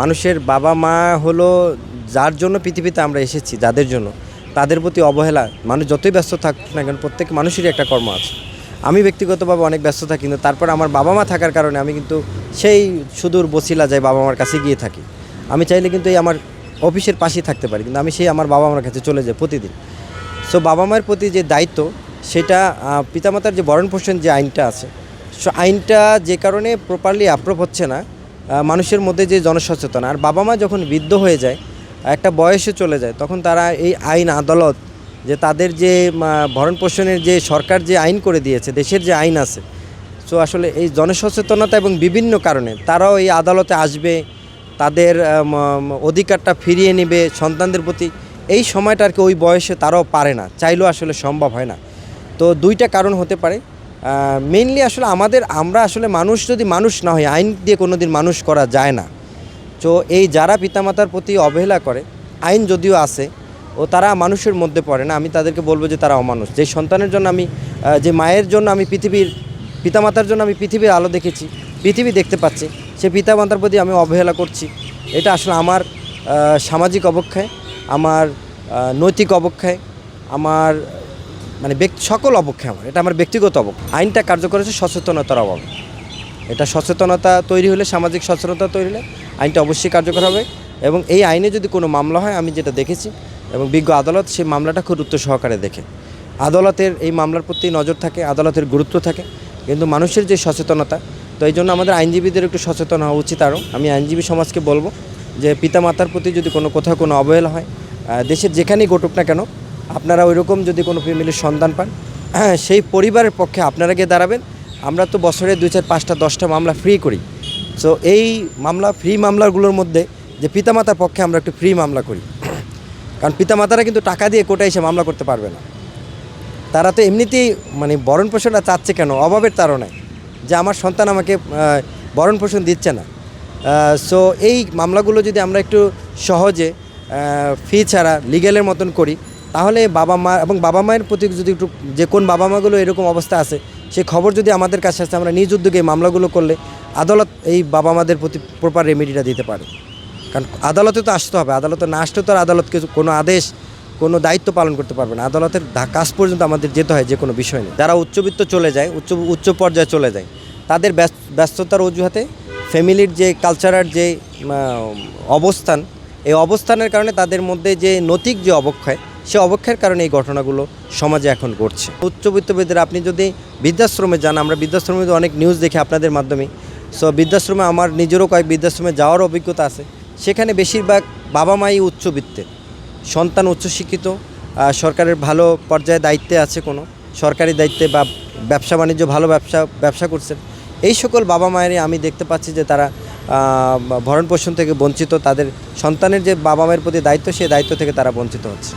মানুষের বাবা-মা হলো যার জন্য পৃথিবীতে আমরা এসেছি, যাদের জন্য, তাদের প্রতি অবহেলা মানুষ যতই ব্যস্ত থাকুক না কেন, প্রত্যেক মানুষেরই একটা কর্ম আছে। আমি ব্যক্তিগতভাবে অনেক ব্যস্ত থাকি, কিন্তু তারপর আমার বাবা-মা থাকার কারণে আমি কিন্তু সেই সুদূর বছিলা যাই বাবা-মার কাছে গিয়ে থাকি। আমি চাইলে কিন্তু এই আমার অফিসের পাশেই থাকতে পারি, কিন্তু আমি সেই আমার বাবা-মার কাছে চলে যাই প্রতিদিন। সো বাবা-মায়ের প্রতি যে দায়িত্ব, সেটা পিতামাতার যে ভরণ-পোষণ যে আইনটা আছে, সো আইনটা যে কারণে প্রপারলি অ্যাপ্রুভ হচ্ছে না মানুষের মধ্যে যে জনসচেতনা। আর বাবা-মা যখন বৃদ্ধ হয়ে যায়, একটা বয়সে চলে যায়, তখন তারা এই আইন আদালত যে তাদের যে ভরণ-পোষণের যে সরকার যে আইন করে দিয়েছে, দেশের যে আইন আছে, সো আসলে এই জনসচেতনতা এবং বিভিন্ন কারণে তারাও এই আদালতে আসবে, তাদের অধিকারটা ফিরিয়ে নেবে সন্তানদের প্রতি। এই সময়টা আর কি ওই বয়সে তারাও পারে না, চাইলেও আসলে সম্ভব হয় না। তো দুইটা কারণ হতে পারে। মেইনলি আসলে আমরা আসলে মানুষ যদি মানুষ না হয়, আইন দিয়ে কোনো দিন মানুষ করা যায় না। তো এই যারা পিতামাতার প্রতি অবহেলা করে, আইন যদিও আছে ও তারা মানুষের মধ্যে পড়ে না, আমি তাদেরকে বলবো যে তারা অমানুষ। যে সন্তানের জন্য আমি যে মায়ের জন্য আমি পিতামাতার জন্য আমি পৃথিবীর আলো দেখেছি, পৃথিবী দেখতে পাচ্ছি, সে পিতামাতার প্রতি আমি অবহেলা করছি, এটা আসলে আমার সামাজিক অবক্ষয়, আমার নৈতিক অবক্ষয়, আমার মানে সকল অবক্ষয় আমার, এটা আমার ব্যক্তিগত অবক্ষয়। আইনটা কার্যকর হচ্ছে সচেতনতার অভাবে। এটা সচেতনতা তৈরি হলে, সামাজিক সচেতনতা তৈরি হলে আইনটা অবশ্যই কার্যকর হবে। এবং এই আইনে যদি কোনো মামলা হয়, আমি যেটা দেখেছি এবং বিজ্ঞ আদালত সেই মামলাটা খুব গুরুত্ব সহকারে দেখে, আদালতের এই মামলার প্রতি নজর থাকে, আদালতের গুরুত্ব থাকে। কিন্তু মানুষের যে সচেতনতা, তো এই জন্য আমাদের আইনজীবীদের একটু সচেতন হওয়া উচিত। আরও আমি আইনজীবী সমাজকে বলবো যে পিতামাতার প্রতি যদি কোথাও কোনো অবহেলা হয়, দেশের যেখানেই ঘটুক না কেন, আপনারা ওইরকম যদি কোনো ফ্যামিলির সন্তান পান, সেই পরিবারের পক্ষে আপনারা গিয়ে দাঁড়াবেন। আমরা তো বছরে 2, 4, 5টা 10টা মামলা ফ্রি করি। সো এই ফ্রি মামলাগুলোর মধ্যে যে পিতামাতার পক্ষে আমরা একটু ফ্রি মামলা করি, কারণ পিতামাতারা কিন্তু টাকা দিয়ে কোর্টে এসে মামলা করতে পারবে না। তারা তো এমনিতেই মানে ভরণ পোষণটা চাচ্ছে কেন, অভাবের তাড়নায়, যে আমার সন্তান আমাকে ভরণ পোষণ দিচ্ছে না। সো এই মামলাগুলো যদি আমরা একটু সহজে ফি ছাড়া লিগ্যালের মতন করি, তাহলে বাবা-মা এবং বাবা-মায়ের প্রতি যদি একটু, যে কোন বাবা-মাগুলো এরকম অবস্থা আছে, সেই খবর যদি আমাদের কাছে আসে, আমরা নিজ উদ্যোগে এই মামলাগুলো করলে আদালত এই বাবা-মাদের প্রতি প্রপার রেমেডিটা দিতে পারে। কারণ আদালতে তো আসতে হবে, আদালতে না আসতে তো আর আদালতকে কোনো আদেশ, কোনো দায়িত্ব পালন করতে পারবে না। আদালতের কাজ পর্যন্ত আমাদের যেতে হয় যে কোনো বিষয় নিয়ে। যারা উচ্চবিত্ত চলে যায়, উচ্চ পর্যায়ে চলে যায়, তাদের ব্যস্ততার অজুহাতে ফ্যামিলির যে কালচারাল যে অবস্থান, এই অবস্থানের কারণে তাদের মধ্যে যে নৈতিক যে অবক্ষয়, সে অবক্ষয়ের কারণে এই ঘটনাগুলো সমাজে এখন ঘটছে। উচ্চবিত্তদের আপনি যদি বৃদ্ধাশ্রমে যান, আমরা বৃদ্ধাশ্রমে অনেক নিউজ দেখি আপনাদের মাধ্যমে। সো বৃদ্ধাশ্রমে আমার নিজেরও কয়েক বৃদ্ধাশ্রমে যাওয়ার অভিজ্ঞতা আছে। সেখানে বেশিরভাগ বাবা-মাই উচ্চবিত্তের, সন্তান উচ্চশিক্ষিত, সরকারের ভালো পর্যায়ে দায়িত্বে আছে, কোনো সরকারি দায়িত্বে বা ব্যবসা বাণিজ্য ভালো ব্যবসা করছেন। এই সকল বাবা-মায়েরই আমি দেখতে পাচ্ছি যে তারা ভরণ পোষণ থেকে বঞ্চিত, তাদের সন্তানের যে বাবা-মায়ের প্রতি দায়িত্ব, সেই দায়িত্ব থেকে তারা বঞ্চিত হচ্ছে।